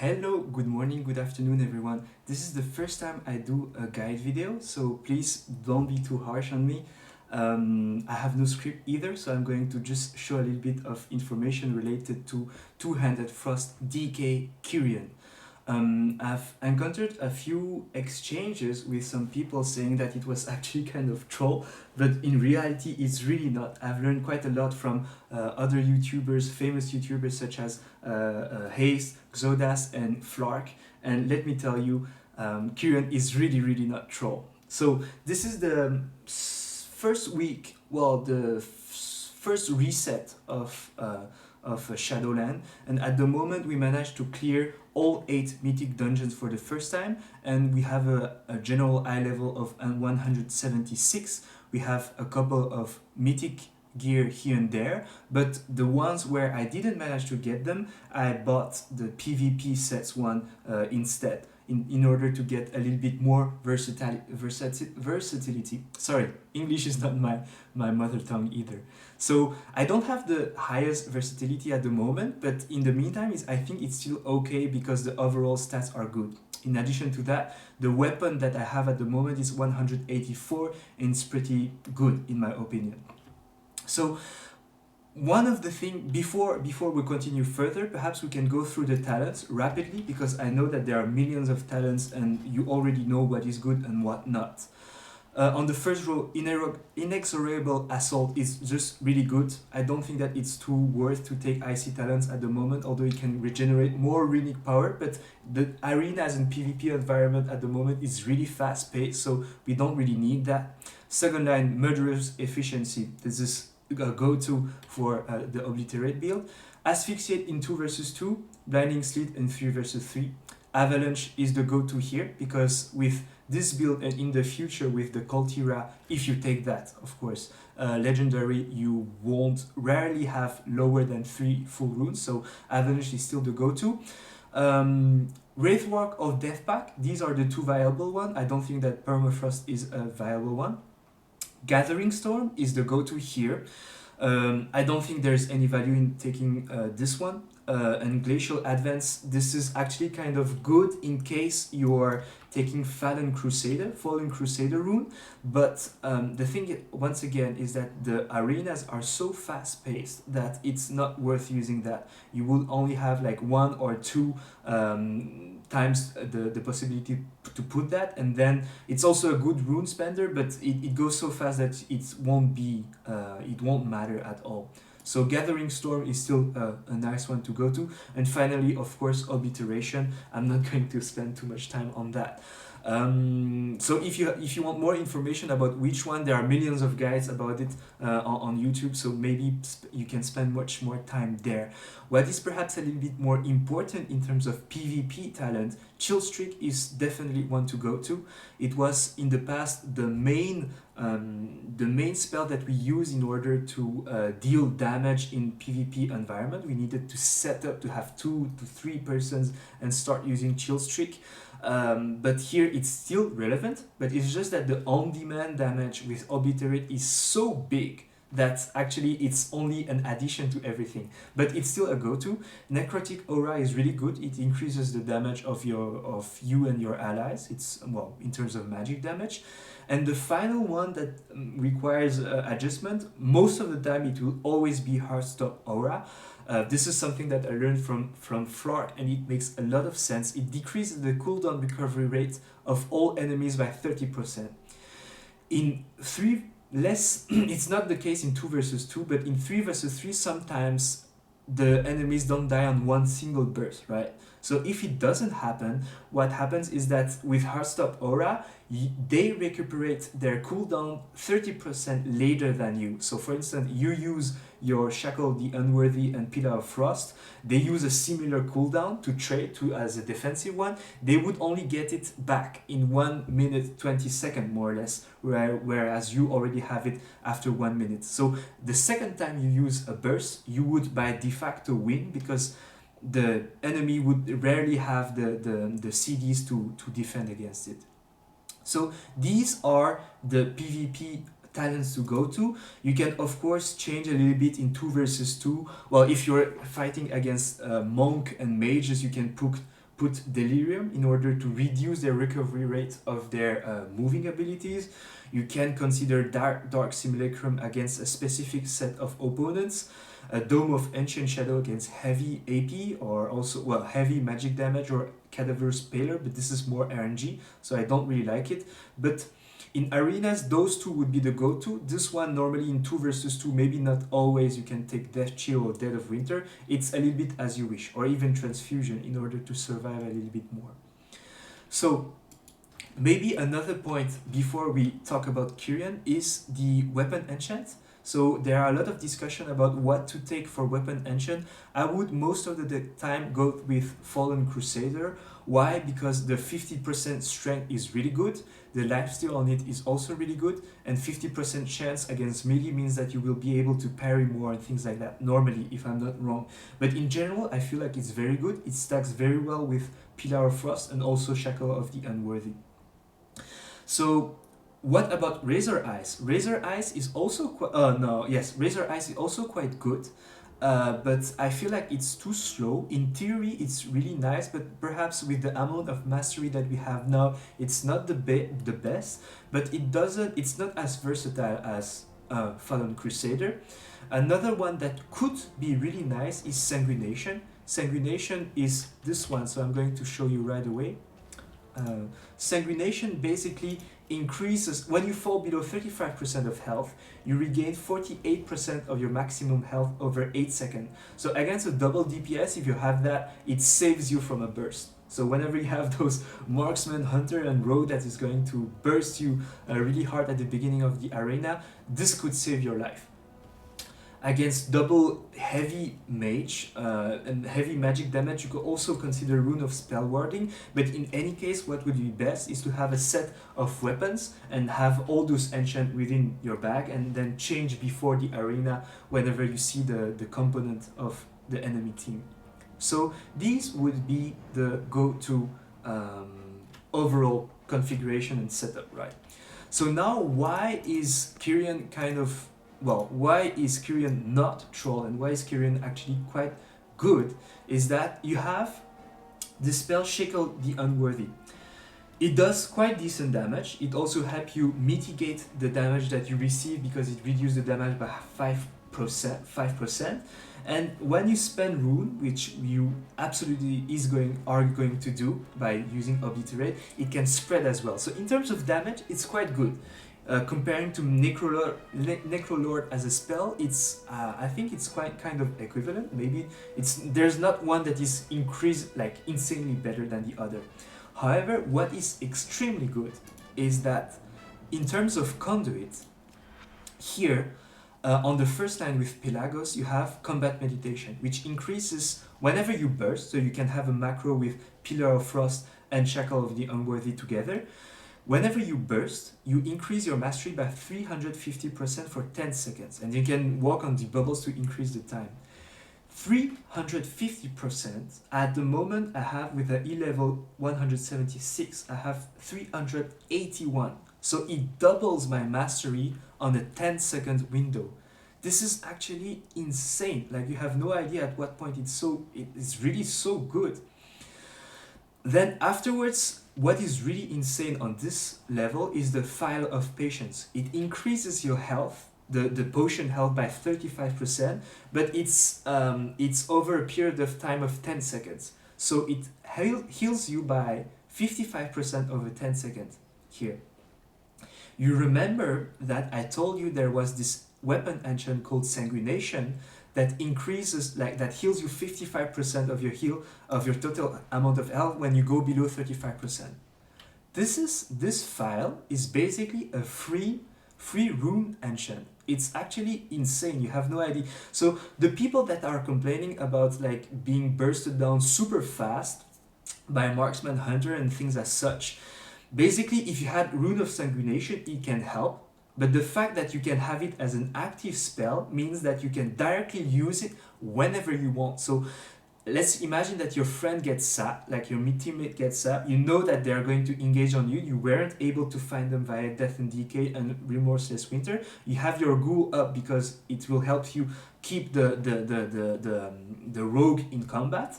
Hello, good morning, good afternoon everyone. This is the first time I do a guide video, so please don't be too harsh on me. I have no script either, so I'm going to just show a little bit of information related to Two-Handed Frost DK Kyrian. I've encountered a few exchanges with some people saying that it was actually kind of troll, but in reality it's really not. I've learned quite a lot from other YouTubers, famous YouTubers such as Hayes, Xodas and Flark, and let me tell you, Kyrian is really not troll. So this is the first week, well, the first reset of Shadowland, and at the moment we managed to clear all 8 mythic dungeons for the first time, and we have a general eye level of 176. We have a couple of mythic gear here and there, but the ones where I didn't manage to get them, I bought the PvP sets one instead, in order to get a little bit more versatility. Sorry, English is not my mother tongue either. So I don't have the highest versatility at the moment, but in the meantime, I think it's still okay because the overall stats are good. In addition to that, the weapon that I have at the moment is 184 and it's pretty good in my opinion. So one of the things, before we continue further, perhaps we can go through the talents rapidly, because I know that there are millions of talents and you already know what is good and what not. On the first row, Inexorable Assault is just really good. I don't think that it's too worth to take IC talents at the moment, although it can regenerate more runic power, but the arenas and PvP environment at the moment is really fast paced, so we don't really need that. Second line, Murderous Efficiency. This is a go-to for the Obliterate build. Asphyxiate in 2 versus 2, Blinding Slit in 3 versus 3. Avalanche is the go-to here, because with this build and in the future with the Coltira, if you take that, of course, legendary, you won't rarely have lower than 3 full runes, so Avalanche is still the go-to. Wraithwork of Deathpack, these are the 2 viable ones. I don't think that Permafrost is a viable one. Gathering Storm is the go-to here. I don't think there's any value in taking this one. And Glacial Advance, this is actually kind of good in case you're taking Fallen Crusader rune, but the thing once again is that the arenas are so fast paced that it's not worth using that. You will only have like 1 or 2 times the possibility to put that, and then it's also a good rune spender, but it goes so fast that it won't matter at all. So Gathering Storm is still a nice one to go to. And finally, of course, Obliteration. I'm not going to spend too much time on that. So if you want more information about which one, there are millions of guides about it on YouTube, so maybe you can spend much more time there. What is perhaps a little bit more important in terms of PvP talent, Chill Streak is definitely one to go to. It was in the past the main spell that we use in order to deal damage in PvP environment. We needed to set up to have 2 to 3 persons and start using Chill Streak. But here it's still relevant, but it's just that the on-demand damage with Obliterate is so big that actually it's only an addition to everything, but it's still a go-to. Necrotic Aura is really good. It increases the damage of you and your allies. It's, well, in terms of magic damage. And the final one that requires adjustment, most of the time it will always be Heartstop Aura. This is something that I learned from Flark, and it makes a lot of sense. It decreases the cooldown recovery rate of all enemies by 30%. In 3 less, it's not the case in 2 versus 2, but in 3 versus 3 sometimes the enemies don't die on one single burst, right? So if it doesn't happen, what happens is that with Heartstop Aura, they recuperate their cooldown 30% later than you. So for instance, you use your Shackle the Unworthy and Phial of Frost, they use a similar cooldown to trade to as a defensive one. They would only get it back in 1 minute 20 seconds more or less, whereas you already have it after 1 minute. So the second time you use a burst, you would by de facto win, because the enemy would rarely have the CDs to defend against it. So these are the PvP talents to go to. You can of course change a little bit in 2 versus 2. Well, if you're fighting against monk and mages, you can put Delirium in order to reduce their recovery rate of their moving abilities. You can consider Dark Simulacrum against a specific set of opponents, a Dome of Ancient Shadow against heavy AP, or also, well, heavy magic damage, or Cadaver's Paler, but this is more RNG, so I don't really like it. But in arenas, those two would be the go-to. This one, normally in 2 versus 2, maybe not always, you can take Death Chill or Dead of Winter. It's a little bit as you wish, or even Transfusion in order to survive a little bit more. So, maybe another point before we talk about Kyrian is the weapon enchant. So there are a lot of discussion about what to take for weapon enchant. I would most of the time go with Fallen Crusader. Why? Because the 50% strength is really good, the lifesteal on it is also really good, and 50% chance against melee means that you will be able to parry more and things like that, normally, if I'm not wrong. But in general, I feel like it's very good. It stacks very well with Phial of Frost and also Shackle of the Unworthy. So what about Razor Eyes? Razor Eyes is also Razor Eyes is also quite good, but I feel like it's too slow. In theory, it's really nice, but perhaps with the amount of mastery that we have now, it's not the best. But it's not as versatile as Fallen Crusader. Another one that could be really nice is Sanguination. Sanguination is this one, so I'm going to show you right away. Sanguination basically increases when you fall below 35% of health, you regain 48% of your maximum health over 8 seconds. So against a double DPS, if you have that, it saves you from a burst. So whenever you have those marksman, hunter, and rogue that is going to burst you really hard at the beginning of the arena, this could save your life. Against double heavy mage and heavy magic damage, you could also consider Rune of Spell Warding, but in any case, what would be best is to have a set of weapons and have all those enchant within your bag and then change before the arena whenever you see the component of the enemy team. So these would be the go-to overall configuration and setup, right? So now why is Kyrian why is Kyrian not troll and why is Kyrian actually quite good is that you have the spell Shackle the Unworthy. It does quite decent damage. It also helps you mitigate the damage that you receive because it reduces the damage by 5%. And when you spend Rune, which you absolutely are going to do by using Obliterate, it can spread as well. So in terms of damage, it's quite good. Comparing to Necrolord as a spell, it's I think it's quite kind of equivalent. Maybe there's not one that is increased like insanely better than the other. However, what is extremely good is that in terms of conduit, here on the first line with Pelagos, you have Combat Meditation, which increases whenever you burst. So you can have a macro with Pillar of Frost and Shackle of the Unworthy together. Whenever you burst, you increase your mastery by 350% for 10 seconds, and you can walk on the bubbles to increase the time. 350% at the moment I have with the E-level 176, I have 381. So it doubles my mastery on a 10-second window. This is actually insane. Like, you have no idea at what point it's really so good. Then afterwards, what is really insane on this level is the Phial of Patience. It increases your health, the potion health, by 35%, but it's over a period of time of 10 seconds. So it heals you by 55% over 10 seconds here. You remember that I told you there was this weapon enchant called Sanguination that increases, that heals you 55% of your total amount of health when you go below 35%. This file is basically a free rune enchant. It's actually insane. You have no idea. So the people that are complaining about like being bursted down super fast by marksman, hunter, and things as such, basically if you had Rune of Sanguination, it can help. But the fact that you can have it as an active spell means that you can directly use it whenever you want. So let's imagine that your friend gets sapped, like your teammate gets sapped. You know that they are going to engage on you. You weren't able to find them via Death and Decay and Remorseless Winter. You have your ghoul up because it will help you keep the rogue in combat.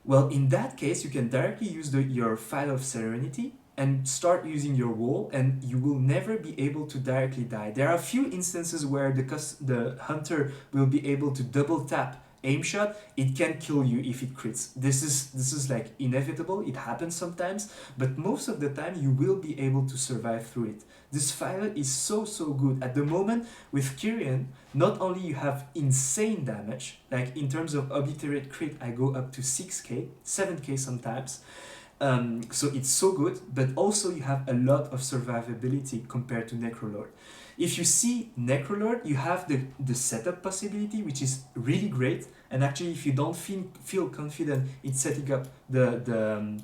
Well, in that case, you can directly use your Phial of Serenity and start using your wall, and you will never be able to directly die. There are a few instances where the hunter will be able to double tap aim shot. It can kill you if it crits. This is like inevitable. It happens sometimes, but most of the time you will be able to survive through it. This Phial is so good. At the moment with Kyrian, not only you have insane damage, like in terms of obliterate crit, I go up to 6k, 7k sometimes. So it's so good, but also you have a lot of survivability compared to Necrolord. If you see Necrolord, you have the setup possibility, which is really great. And actually, if you don't feel confident in setting up the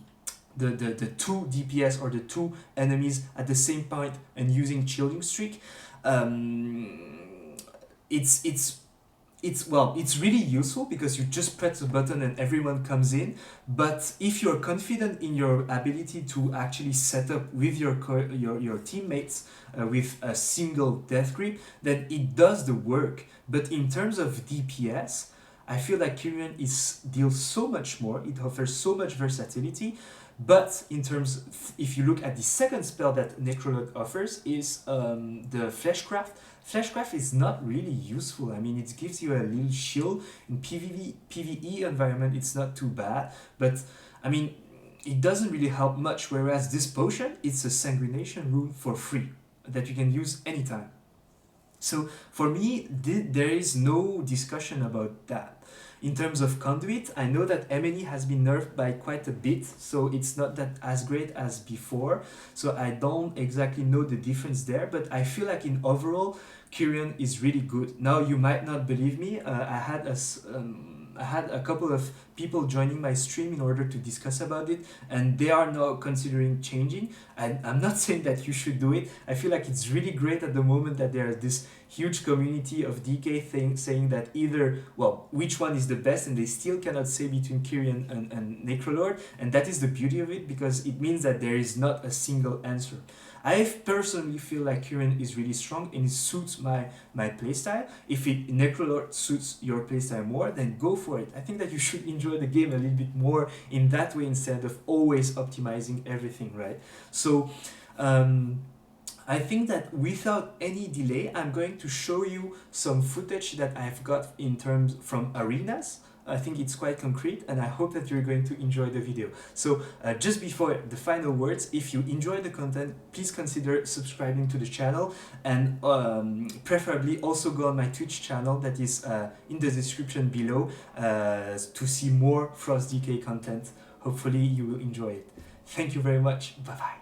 two DPS or the two enemies at the same point and using Chilling Streak, it's really useful because you just press a button and everyone comes in. But if you're confident in your ability to actually set up with your teammates with a single death grip, then it does the work. But in terms of DPS, I feel like Kyrian deals so much more. It offers so much versatility. But in terms, if you look at the second spell that Necrolord offers, is the Fleshcraft. Fleshcraft is not really useful. I mean, it gives you a little shield. In PvE environment, it's not too bad. But, I mean, it doesn't really help much. Whereas this potion, it's a Sanguination rune for free that you can use anytime. So, for me, there is no discussion about that. In terms of conduit, I know that M&E has been nerfed by quite a bit, so it's not that as great as before. So I don't exactly know the difference there, but I feel like in overall, Kyrian is really good. Now, you might not believe me. I had a couple of people joining my stream in order to discuss about it, and they are now considering changing. And I'm not saying that you should do it. I feel like it's really great at the moment that there is this huge community of DK saying that either, well, which one is the best, and they still cannot say between Kyrian and Necrolord, and that is the beauty of it, because it means that there is not a single answer. I personally feel like Kyrian is really strong and it suits my playstyle. If Necrolord suits your playstyle more, then go for it. I think that you should enjoy the game a little bit more in that way instead of always optimizing everything, right? So, I think that without any delay, I'm going to show you some footage that I've got in terms from arenas. I think it's quite concrete, and I hope that you're going to enjoy the video. So just before the final words, if you enjoy the content, please consider subscribing to the channel, and preferably also go on my Twitch channel that is in the description below to see more Frost DK content. Hopefully you will enjoy it. Thank you very much. Bye-bye.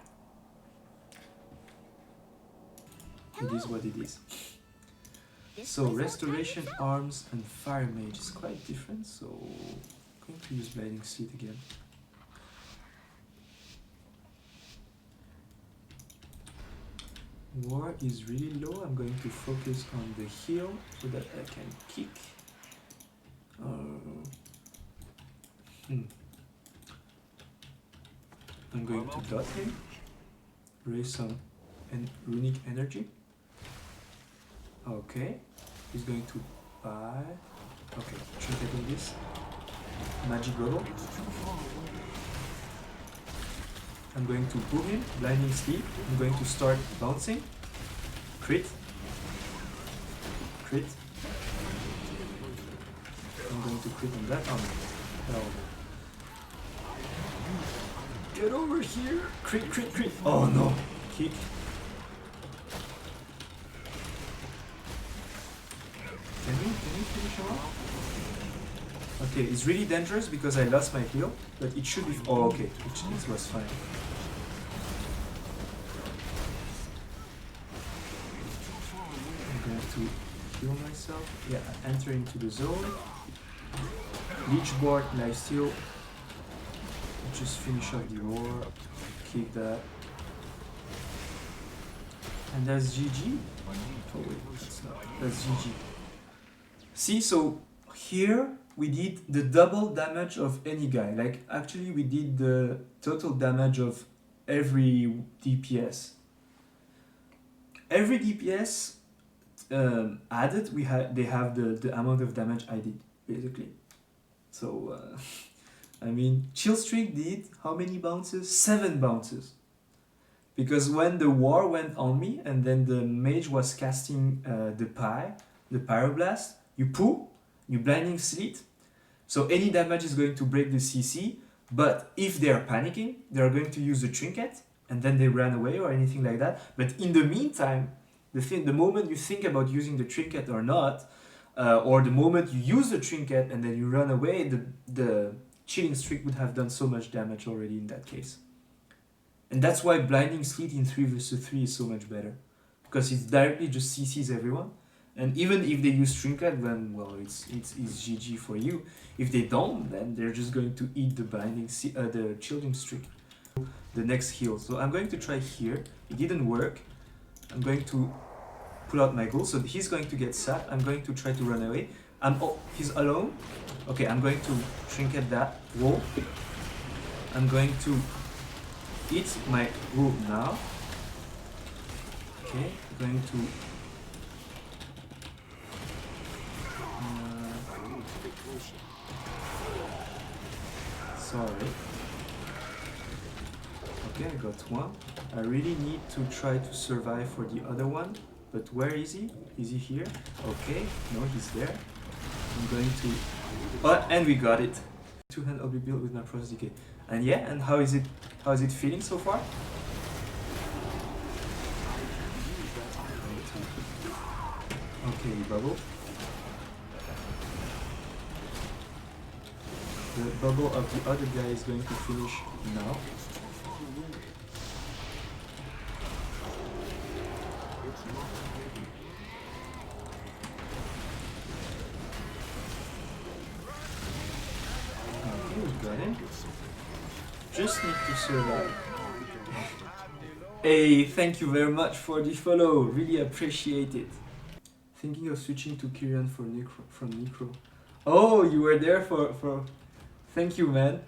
It is what it is. So Restoration, Arms, and Fire Mage is quite different, so I'm going to use Blinding Sleet again. War is really low. I'm going to focus on the heal so that I can kick. I'm going to dot him, raise some runic energy. Okay, he's going to buy. Okay, trinket on this. Magic Bubble. I'm going to pull him, Blinding Sleep. I'm going to start bouncing. Crit. Crit. I'm going to crit on that. Oh no. Hell no. Get over here! Crit, crit, crit! Oh no! Kick. Can we finish him off? Okay, it's really dangerous because I lost my heal, but it should be. Oh, okay, it was fine. I'm going to heal myself. Yeah, enter into the zone. Leech board, lifesteal. Just finish off the war. Keep that. And that's GG. Oh wait, that's not. That's GG. See, so here we did the double damage of any guy. Like, actually we did the total damage of every DPS. Every DPS added, they have the amount of damage I did, basically. So I mean, Chill Streak did how many bounces? 7 bounces. Because when the war went on me and then the mage was casting the Pyroblast, you pull, you Blinding Sleet, so any damage is going to break the CC, but if they are panicking, they are going to use the Trinket, and then they run away or anything like that. But in the meantime, the moment you think about using the Trinket or not, or the moment you use the Trinket and then you run away, the Chilling Streak would have done so much damage already in that case. And that's why Blinding Sleet in 3 vs 3 is so much better. Because it directly just CCs everyone. And even if they use Trinket, then, well, it's GG for you. If they don't, then they're just going to eat the Chilling Streak. The next heal. So I'm going to try here. It didn't work. I'm going to pull out my gold. So he's going to get sapped. I'm going to try to run away. He's alone. Okay, I'm going to Trinket that wall. I'm going to eat my wool now. Okay, going to sorry. Okay, I got one. I really need to try to survive for the other one. But where is he? Is he here? Okay, no, he's there. I'm going to... Oh, and we got it. Two-hand Obi build with my Frost DK. And yeah, and how is it feeling so far? Okay, bubble. The bubble of the other guy is going to finish now. Okay, we got him. Just need to survive. Hey, thank you very much for the follow. Really appreciate it. Thinking of switching to Kyrian from Necro. Oh, you were there for... Thank you, man.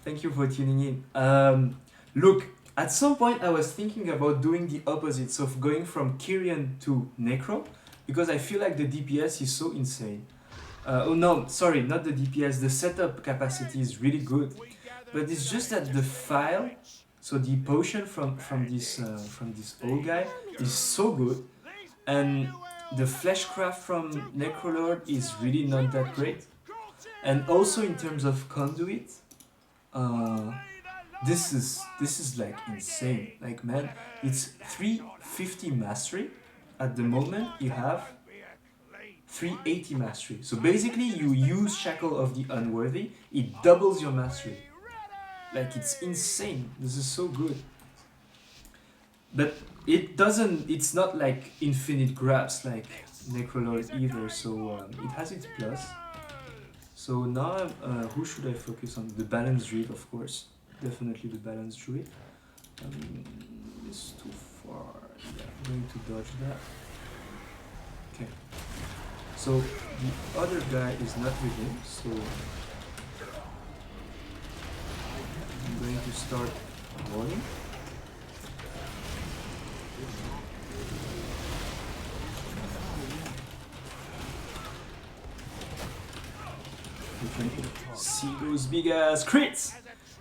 Thank you for tuning in. Look, at some point I was thinking about doing the opposite, so of going from Kyrian to Necro, because I feel like the DPS is so insane. Oh no, sorry, not the DPS, the setup capacity is really good. But it's just that the Phial, so the potion from this old guy is so good, and the Fleshcraft from Necrolord is really not that great. And also in terms of conduit, this is like insane. Like, man, it's 350 mastery. At the moment you have 380 mastery. So basically you use Shackle of the Unworthy, it doubles your mastery. Like, it's insane. This is so good. But it's not like infinite grabs like Necrolord either, so it has its plus. So now, who should I focus on? The Balanced Druid, of course. Definitely the Balanced Druid. It's too far. Yeah, I'm going to dodge that. Okay. So the other guy is not with him, so I'm going to start rolling. You can see those big ass crits!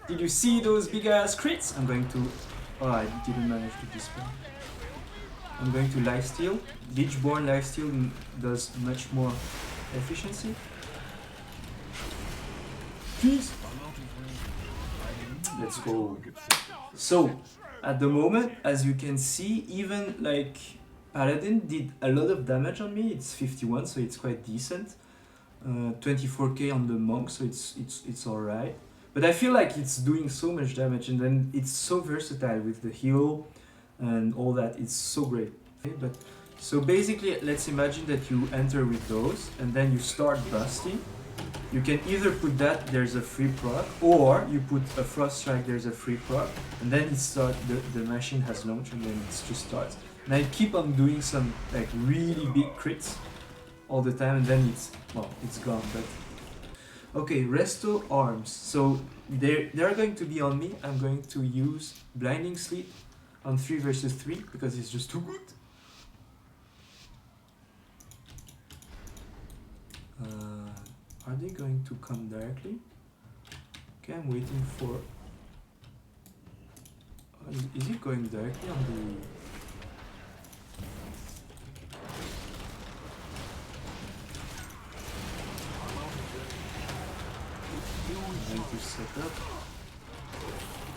Did you see those big ass crits? I'm going to... Oh, I didn't manage to dispel. I'm going to lifesteal. Lichborn lifesteal does much more efficiency. Please! Let's go. So, at the moment, as you can see, even like Paladin did a lot of damage on me. It's 51, so it's quite decent. 24k on the monk, so it's alright. But I feel like it's doing so much damage, and then it's so versatile with the heal and all that. It's so great. Okay, but so basically, let's imagine that you enter with those, and then you start busting. You can either put that, there's a free proc, or you put a Frost Strike, there's a free proc, and then the machine has launched, and then it just starts. And I keep on doing some like really big crits all the time, and then it's gone. But okay, Resto Arms. So they're going to be on me. I'm going to use Blinding Sleep on 3 vs 3 because it's just too good. Are they going to come directly? Okay, I'm waiting for... Is it going directly on the... I'm going to set up.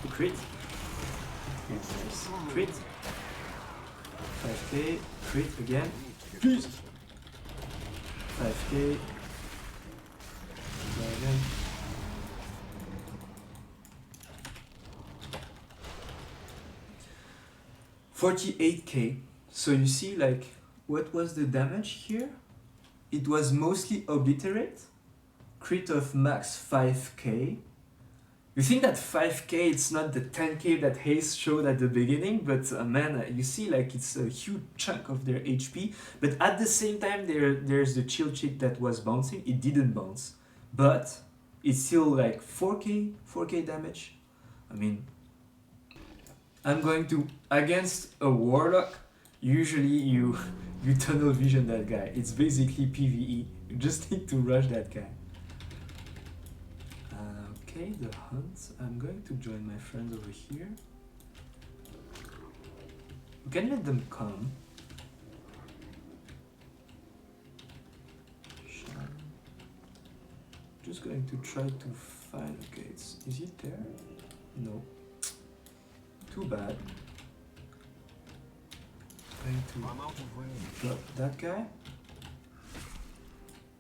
Crit. Nice. Crit. 5k. Crit again. Please. 5k. Again. 48k. So you see, like, what was the damage here? It was mostly obliterate. Crit of max 5k. You think that 5k it's not the 10k that Haze showed at the beginning, but man, you see, like, it's a huge chunk of their HP. But at the same time, there's the chill chick that was bouncing. It didn't bounce, but it's still like 4k damage. I mean, I'm going to, against a warlock, usually you tunnel vision that guy. It's basically PvE. You just need to rush that guy. Okay, the hunt. I'm going to join my friends over here. We can let them come. Just going to try to find... Okay, is it there? No. Too bad. Going to drop that guy.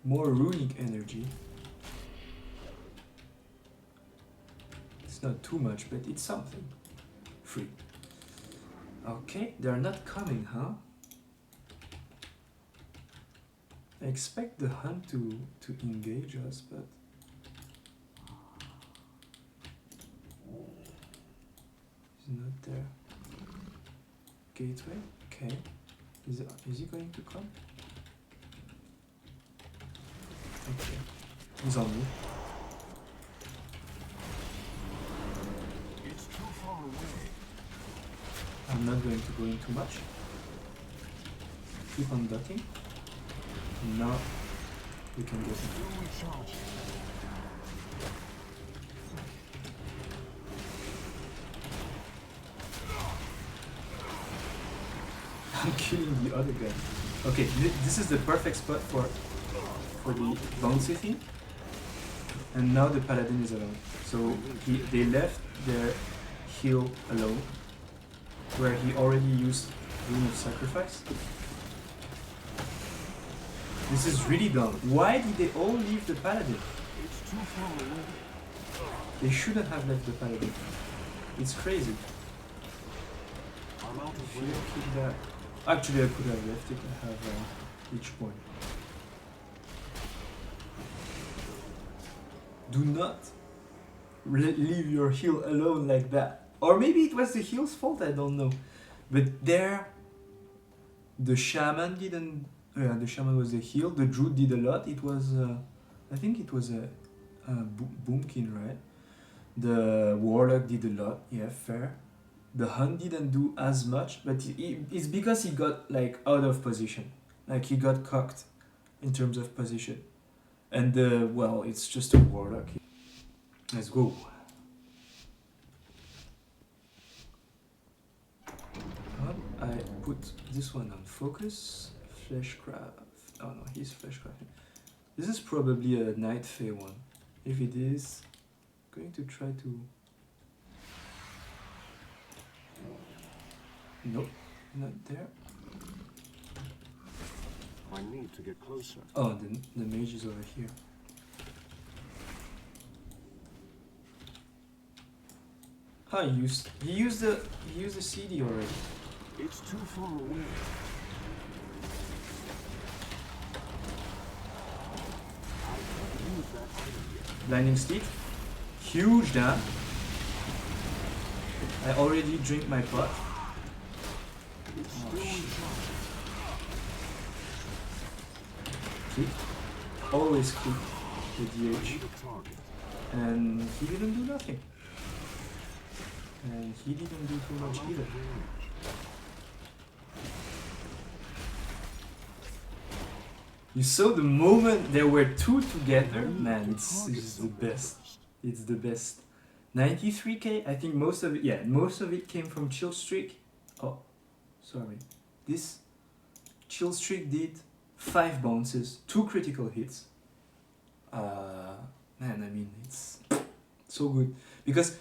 More runic energy. Not too much, but it's something. Free. Okay, they're not coming, huh? I expect the hunt to engage us, but he's not there. Gateway. Okay. Is he going to come? Okay. He's on me. I'm not going to go in too much. Keep on ducking. And now we can get him. I'm killing the other guy. Okay, this is the perfect spot for the bouncy thing. And now the paladin is alone. So they left their heal alone, where he already used Rune of Sacrifice. This is really dumb. Why did they all leave the Paladin? It's too far away. They shouldn't have left the Paladin. It's crazy. I'm out of keep that. Actually, I could have left it. I have each point. Do not leave your heal alone like that. Or maybe it was the heal's fault, I don't know. But there, the shaman didn't... Yeah, the shaman was the heal. The druid did a lot. It was... I think it was a boomkin, right? The warlock did a lot. Yeah, fair. The hunt didn't do as much, but it's because he got, like, out of position. Like, he got cocked in terms of position. And, well, it's just a warlock. Let's go. I put this one on focus. Fleshcraft. Oh no, he's fleshcrafting. This is probably a Night Fae one. If it is, I'm going to try to... Nope, not there. I need to get closer. Oh, the mage is over here. Ah, he used the CD already. It's too far away. Blinding Steed. Huge dam. I already drink my pot. Oh, shit. Keep. Always keep the DH. And he didn't do nothing. And he didn't do too much either. You saw the moment there were two together? Man, it's the best. It's the best. 93k, I think most of it came from Chill Streak. Oh, sorry. This Chill Streak did 5 bounces, 2 critical hits. Man, I mean, it's so good. Because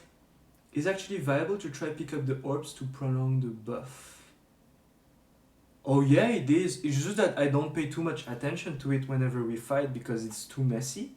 it's actually viable to try pick up the orbs to prolong the buff. Oh yeah, it is. It's just that I don't pay too much attention to it whenever we fight because it's too messy.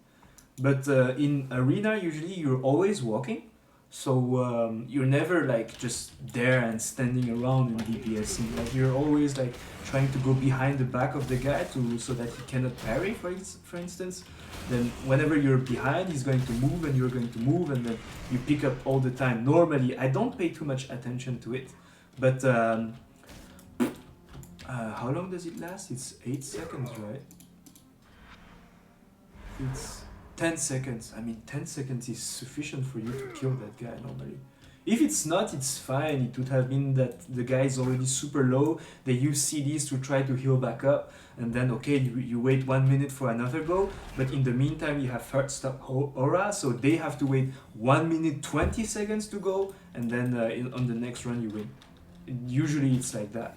But in arena, usually you're always walking. So you're never like just there and standing around and DPSing. Like you're always like trying to go behind the back of the guy so that he cannot parry, for instance. Then whenever you're behind, he's going to move and you're going to move, and then you pick up all the time. Normally, I don't pay too much attention to it. But how long does it last? It's 8 seconds, right? It's 10 seconds. I mean, 10 seconds is sufficient for you to kill that guy normally. If it's not, it's fine. It would have been that the guy is already super low. They use CDs to try to heal back up. And then, okay, you wait 1 minute for another go. But in the meantime, you have first stop aura. So they have to wait 1 minute 20 seconds to go. And then on the next run, you win. Usually it's like that.